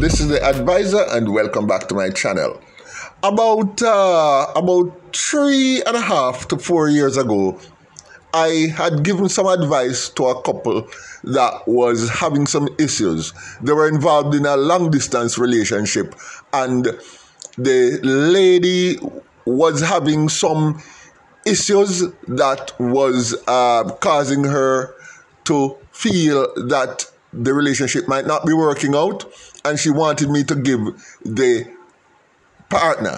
This is the advisor, and welcome back to my channel. About 3.5 to 4 years ago, I had given some advice to a couple that was having some issues. They were involved in a long distance relationship, and the lady was having some issues that was causing her to feel that the relationship might not be working out, and she wanted me to give the partner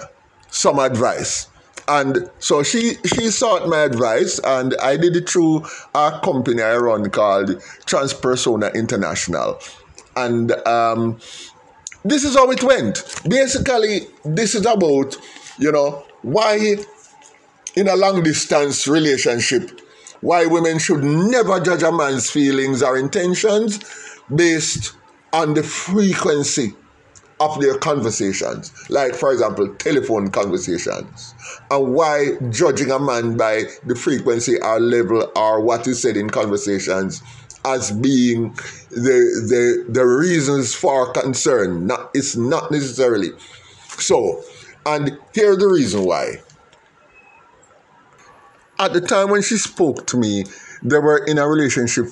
some advice. And so she sought my advice, and I did it through a company I run called Transpersona International. And this is how it went. Basically, this is about, why in a long distance relationship, why women should never judge a man's feelings or intentions based on the frequency of their conversations, like, for example, telephone conversations, and why judging a man by the frequency or level or what is said in conversations as being the reasons for concern. It's not necessarily so. And here's the reason why. At the time when she spoke to me, they were in a relationship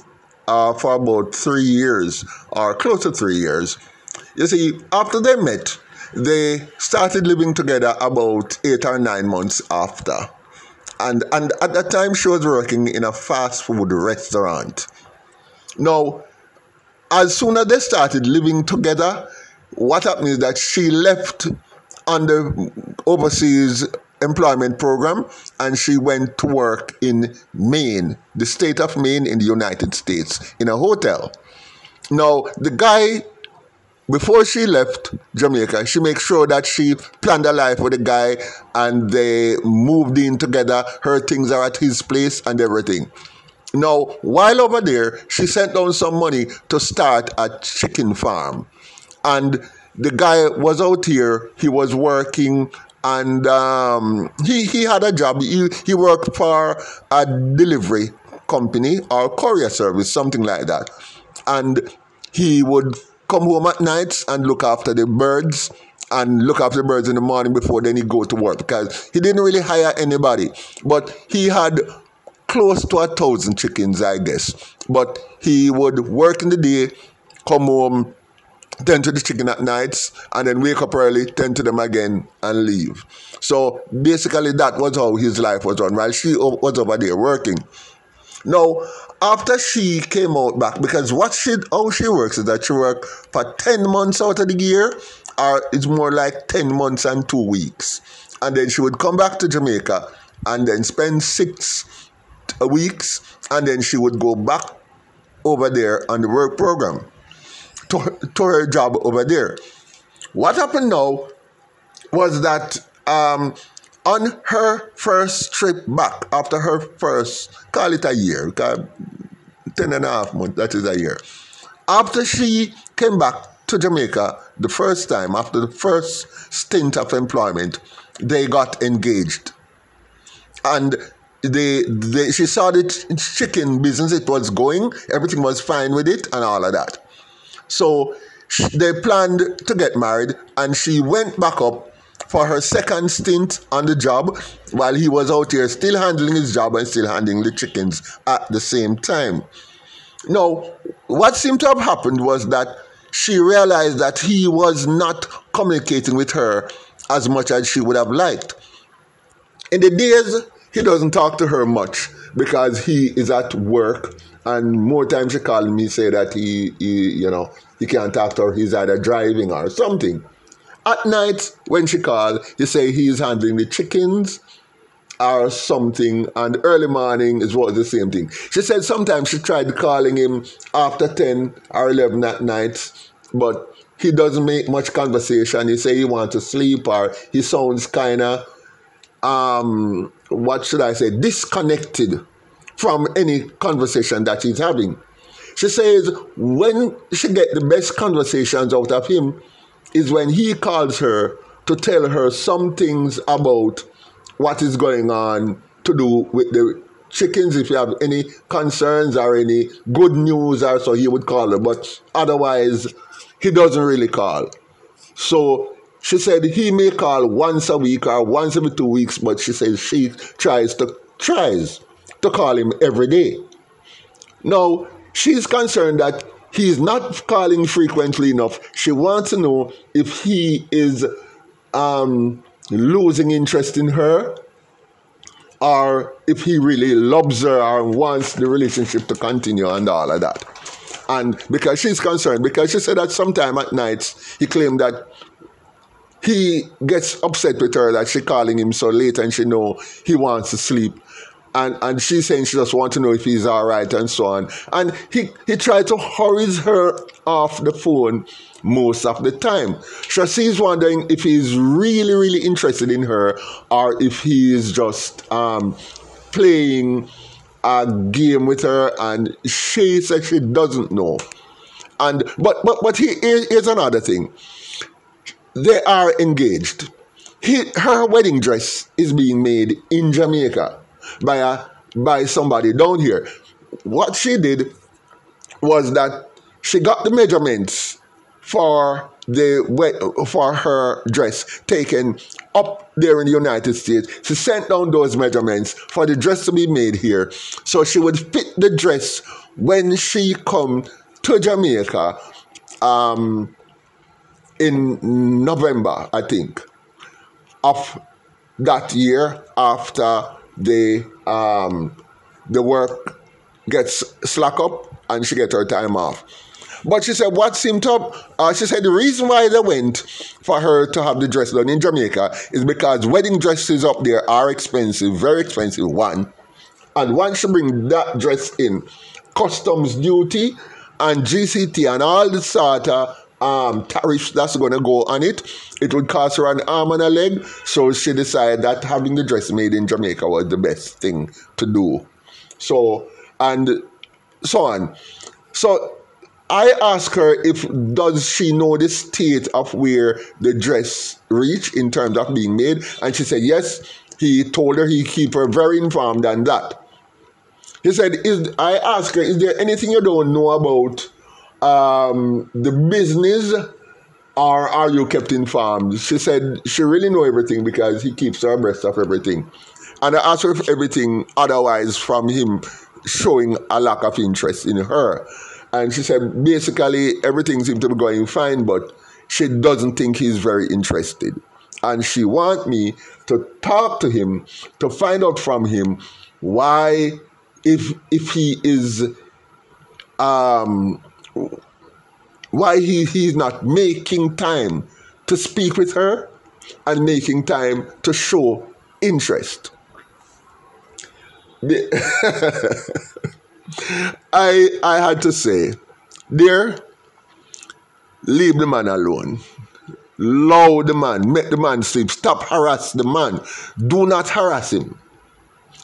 for about 3 years, or close to 3 years. You see, after they met, they started living together about 8 or 9 months after. And at that time, she was working in a fast food restaurant. Now, as soon as they started living together, what happened is that she left on the overseas employment program, and she went to work in Maine, the state of Maine in the United States, in a hotel. Now, the guy, before she left Jamaica, she made sure that she planned a life with the guy, and they moved in together. Her things are at his place and everything. Now, while over there, she sent down some money to start a chicken farm. And the guy was out here, he was working, and he had a job. He worked for a delivery company or courier service, something like that. And he would come home at nights and look after the birds, and look after the birds in the morning before then he go to work, because he didn't really hire anybody. But he had close to 1,000 chickens, I guess. But he would work in the day, come home, tend to the chicken at nights, and then wake up early, tend to them again, and leave. So basically that was how his life was run while she was over there working. Now, after she came out back, because how she works is that she works for 10 months out of the year, or it's more like 10 months and 2 weeks. And then she would come back to Jamaica and then spend 6 weeks, and then she would go back over there on the work program to her job over there. What happened now was that on her first trip back, after her first, call it a year, 10.5 months, that is a year. After she came back to Jamaica the first time, after the first stint of employment, they got engaged. And she saw the chicken business, it was going, everything was fine with it and all of that. So they planned to get married, and she went back up for her second stint on the job while he was out here still handling his job and still handling the chickens at the same time. Now, what seemed to have happened was that she realized that he was not communicating with her as much as she would have liked. In the days, he doesn't talk to her much because he is at work, and more times she called me, say that he can't talk to her, he's either driving or something. At night, when she called, he say he's handling the chickens or something, and early morning is what the same thing. She said sometimes she tried calling him after 10 or 11 at night, but he doesn't make much conversation. He say he wants to sleep, or he sounds kind of, disconnected from any conversation that he's having. She says when she get the best conversations out of him is when he calls her to tell her some things about what is going on to do with the chickens. If you have any concerns or any good news, or so, he would call her. But otherwise, he doesn't really call. So she said he may call once a week or once every 2 weeks, but she says she tries to call him every day. Now, she's concerned that he's not calling frequently enough. She wants to know if he is losing interest in her, or if he really loves her or wants the relationship to continue and all of that. And because she's concerned, because she said that sometime at nights he claimed that he gets upset with her that she calling him so late and she know he wants to sleep. And she's saying she just wants to know if he's all right and so on. And he tried to hurry her off the phone most of the time. So she's wondering if he's really, really interested in her, or if he is just playing a game with her, and she said she doesn't know. And but here's another thing. They are engaged. Her wedding dress is being made in Jamaica by somebody down here. What she did was that she got the measurements for her dress taken up there in the United States. She sent down those measurements for the dress to be made here, so she would fit the dress when she come to Jamaica in November, I think, of that year, after the work gets slack up and she gets her time off. But she said what seemed up, she said the reason why they went for her to have the dress done in Jamaica is because wedding dresses up there are expensive, very expensive, one. And once she bring that dress in, customs duty and GCT and all the sort of tariffs that's going to go on it, it would cost her an arm and a leg. So she decided that having the dress made in Jamaica was the best thing to do. So, and so on. So I asked her does she know the state of where the dress reached in terms of being made, and she said yes. He told her he keep her very informed on that. He said, I asked her, is there anything you don't know about the business, or are you kept informed? She said she really know everything because he keeps her abreast of everything. And I asked her if everything otherwise from him showing a lack of interest in her. And she said basically everything seemed to be going fine, but she doesn't think he's very interested. And she wants me to talk to him, to find out from him why, if he is why he's not making time to speak with her and making time to show interest. I had to say, dear, leave the man alone. Allow the man, make the man sleep. Stop harass the man. Do not harass him.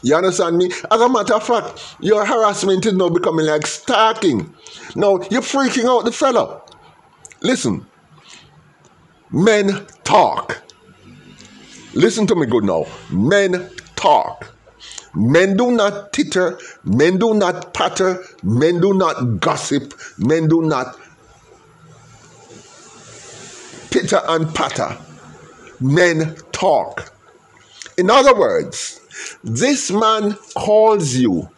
You understand me? As a matter of fact, your harassment is now becoming like stalking. Now, you're freaking out the fella. Listen, men talk. Listen to me good now. Men talk. Men do not titter. Men do not patter. Men do not gossip. Men do not pitter and patter. Men talk. In other words, this man calls you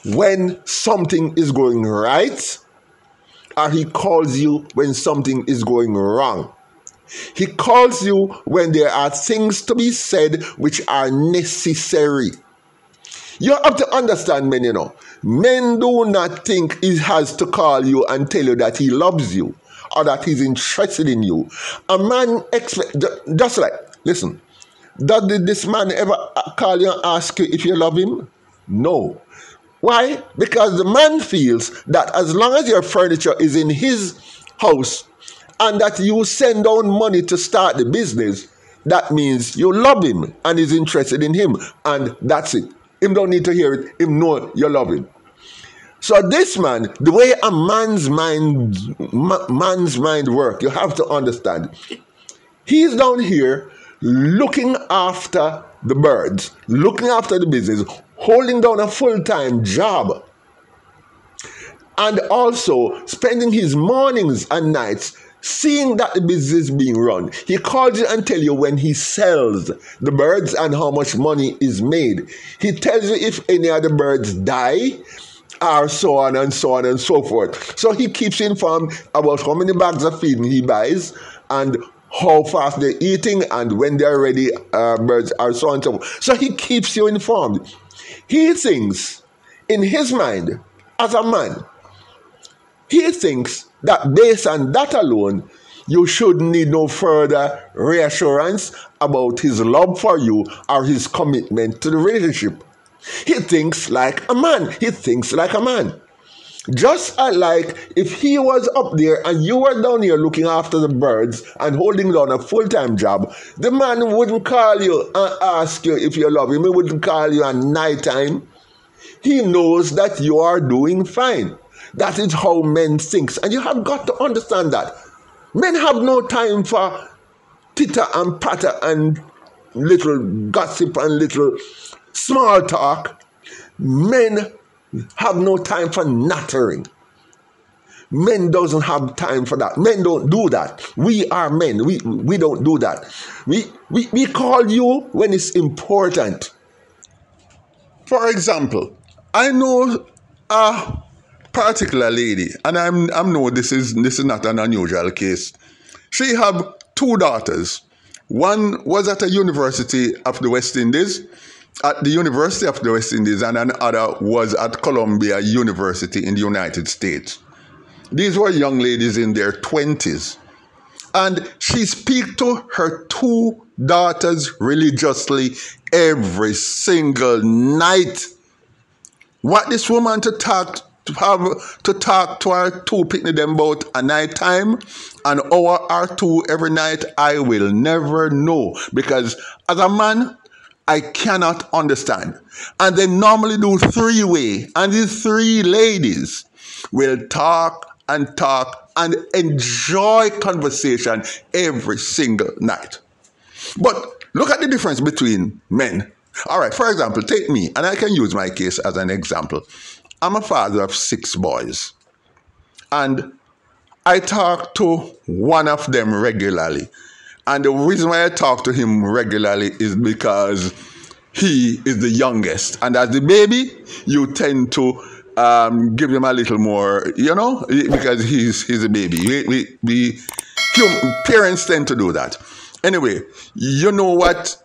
when something is going right, or he calls you when something is going wrong. He calls you when there are things to be said which are necessary. You have to understand, men, you know. Men do not think he has to call you and tell you that he loves you or that he's interested in you. A man just like, listen, did this man ever call you and ask you if you love him? No. Why? Because the man feels that as long as your furniture is in his house and that you send down money to start the business, that means you love him and is interested in him. And that's it. Him don't need to hear it. Him know you love him. So this man, the way a man's mind works, you have to understand. He's down here looking after the birds, looking after the business, holding down a full-time job, and also spending his mornings and nights seeing that the business is being run, he calls you and tell you when he sells the birds and how much money is made. He tells you if any of the birds die, or so on and so on and so forth. So he keeps you informed about how many bags of feed he buys and how fast they're eating and when they're ready, birds are so on and so forth. So he keeps you informed. He thinks, in his mind, as a man, he thinks that based on that alone, you should need no further reassurance about his love for you or his commitment to the relationship. He thinks like a man. He thinks like a man. Just like if he was up there and you were down here looking after the birds and holding down a full-time job, the man wouldn't call you and ask you if you love him. He wouldn't call you at night time. He knows that you are doing fine. That is how men think. And you have got to understand that. Men have no time for titter and patter and little gossip and little small talk. Men have no time for nattering. Men doesn't have time for that. Men don't do that. We are men. We don't do that. We call you when it's important. For example, I know a particular lady, and I know this is not an unusual case. She have two daughters. One was at a university of the West Indies, and another was at Columbia University in the United States. These were young ladies in their 20s. And she speaks to her two daughters religiously every single night. What this woman to talk to her two picnic them about a night time, an hour or two every night, I will never know. Because as a man, I cannot understand. And they normally do three-way. And these three ladies will talk and enjoy conversation every single night. But look at the difference between men. All right, for example, take me, and I can use my case as an example. I'm a father of 6 boys. And I talk to one of them regularly. And the reason why I talk to him regularly is because he is the youngest. And as the baby, you tend to give him a little more, because he's a baby. Parents tend to do that. Anyway, you know what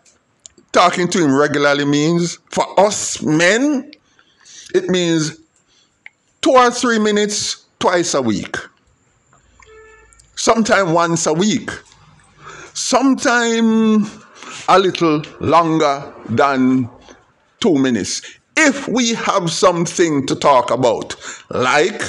talking to him regularly means? For us men, it means 2 or 3 minutes twice a week. Sometimes once a week. Sometimes a little longer than 2 minutes. If we have something to talk about, like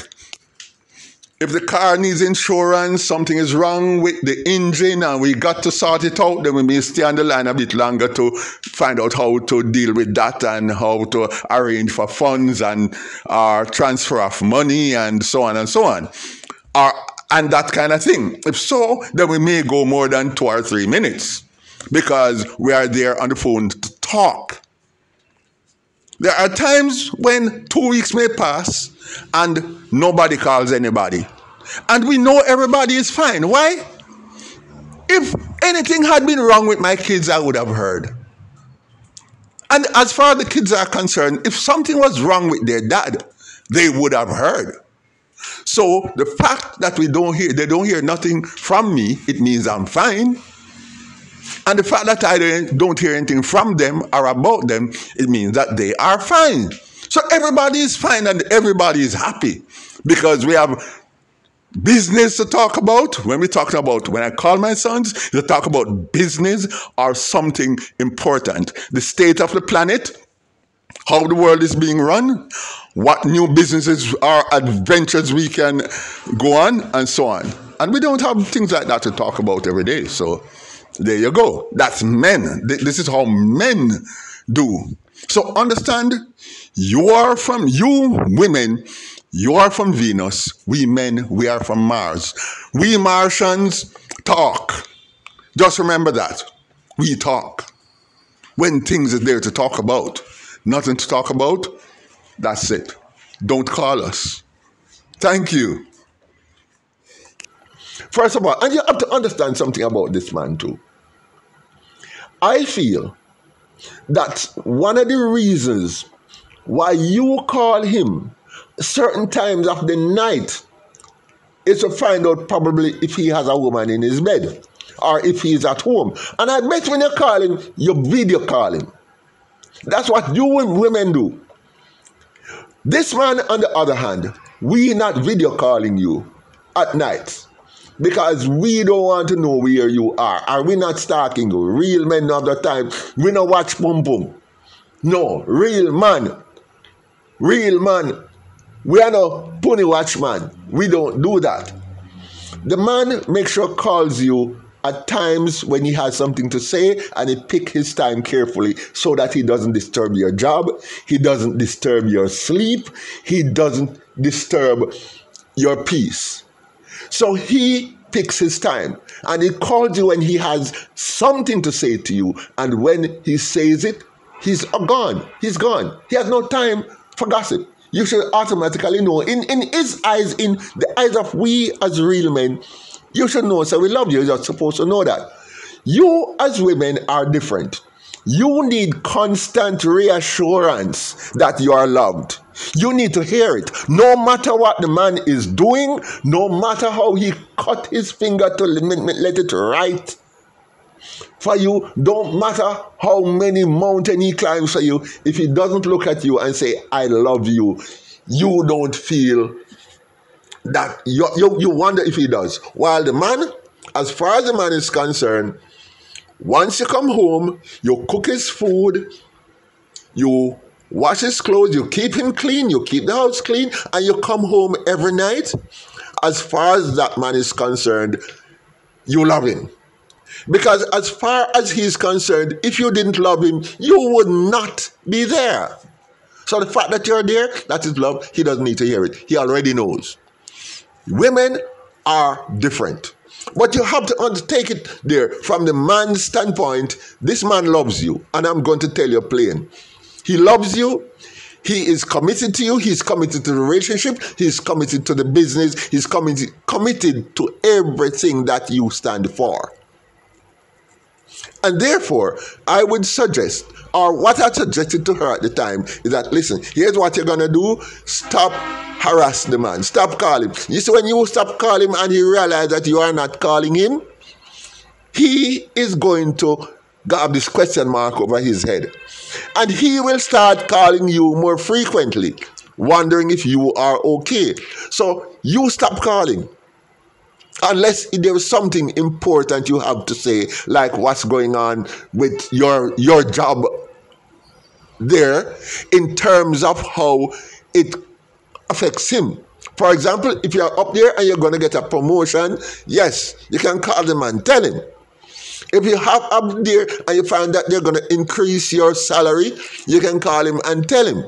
if the car needs insurance, something is wrong with the engine and we got to sort it out, then we may stay on the line a bit longer to find out how to deal with that and how to arrange for funds and transfer of money and so on and so on. And that kind of thing. If so, then we may go more than 2 or 3 minutes because we are there on the phone to talk. There are times when 2 weeks may pass and nobody calls anybody. And we know everybody is fine. Why? If anything had been wrong with my kids, I would have heard. And as far as the kids are concerned, if something was wrong with their dad, they would have heard. So the fact that they don't hear nothing from me, it means I'm fine. And the fact that I don't hear anything from them or about them, it means that they are fine. So everybody is fine and everybody is happy because we have business to talk about. When I call my sons, they talk about business or something important. The state of the planet, how the world is being run, what new businesses or adventures we can go on, and so on. And we don't have things like that to talk about every day. So there you go. That's men. This is how men do. So understand, you women, you are from Venus. We men, we are from Mars. We Martians talk. Just remember that. We talk. When things are there to talk about. Nothing to talk about, that's it. Don't call us. Thank you. First of all, and you have to understand something about this man too. I feel that one of the reasons why you call him certain times of the night is to find out probably if he has a woman in his bed or if he's at home. And I bet when you call him, you video call him. That's what you women do. This man, on the other hand, we not video calling you at night because we don't want to know where you are. Are we not stalking you? Real men of the time, we don't watch pum pum. No, real man. Real man. We are no pony watch man. We don't do that. The man makes sure calls you at times when he has something to say, and he pick his time carefully so that he doesn't disturb your job, he doesn't disturb your sleep, he doesn't disturb your peace. So he picks his time, and he calls you when he has something to say to you, and when he says it, he's gone. He's gone. He has no time for gossip. You should automatically know. In his eyes, in the eyes of we as real men, you should know. So we love you. You're supposed to know that. You as women are different. You need constant reassurance that you are loved. You need to hear it. No matter what the man is doing, no matter how he cut his finger to let it right for you, don't matter how many mountains he climbs for you, if he doesn't look at you and say, I love you, you don't feel that, you wonder if he does. While the man, as far as the man is concerned, once you come home, you cook his food, you wash his clothes, you keep him clean, you keep the house clean, and you come home every night, as far as that man is concerned, you love him. Because as far as he's concerned, if you didn't love him, you would not be there. So the fact that you're there, that is love. He doesn't need to hear it. He already knows. Women are different. But you have to undertake it there from the man's standpoint. This man loves you. And I'm going to tell you plain. He loves you. He is committed to you. He's committed to the relationship. He's committed to the business. He's committed to everything that you stand for. And therefore, I would suggest, or what I suggested to her at the time, is that, listen, here's what you're going to do. Stop harass the man. Stop calling him. You see, when you stop calling him and he realizes that you are not calling him, he is going to have this question mark over his head. And he will start calling you more frequently, wondering if you are okay. So you stop calling. Unless there is something important you have to say, like what's going on with your job there in terms of how it affects him. For example, if you're up there and you're going to get a promotion, yes, you can call them and tell him. If you have up there and you find that they're going to increase your salary, you can call him and tell him.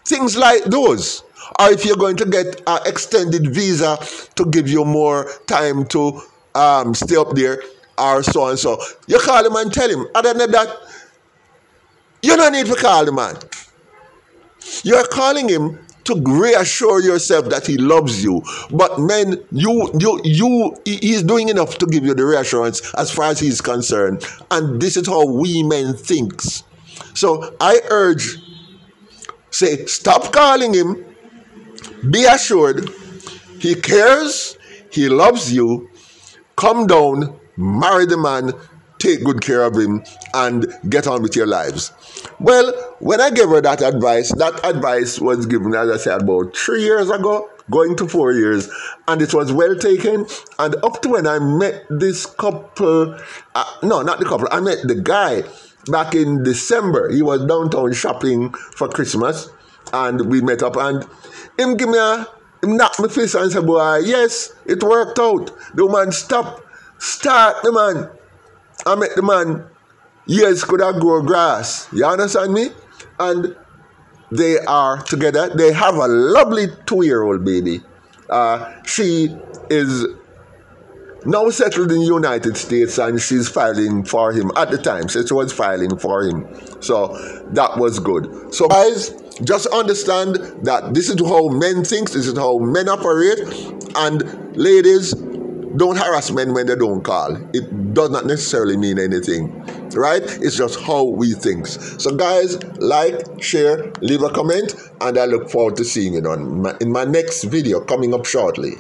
Things like those. Or if you're going to get an extended visa to give you more time to stay up there, or so and so, you call him and tell him. Other than that, you don't need to call the man. You're calling him to reassure yourself that he loves you. But men, he's doing enough to give you the reassurance as far as he's concerned. And this is how we men think. So I urge, say, stop calling him. Be assured he cares, he loves you. Come down, marry the man, take good care of him, and get on with your lives. Well, when I gave her that advice was given, as I said, about 3 years ago, going to 4 years, and it was well taken. And up to when I met this couple, no, not the couple, I met the guy back in December. He was downtown shopping for Christmas, and we met up, and him knock my face and say, boy, yes, it worked out. The woman start the man. I met the man, years could have grown grass. You understand me? And they are together. They have a lovely 2-year-old baby. She is now settled in the United States, and she's filing for him at the time. So she was filing for him. So that was good. So guys, just understand that this is how men think, this is how men operate. And ladies, don't harass men when they don't call. It does not necessarily mean anything, right? It's just how we think. So guys, like, share, leave a comment, and I look forward to seeing you in my next video coming up shortly.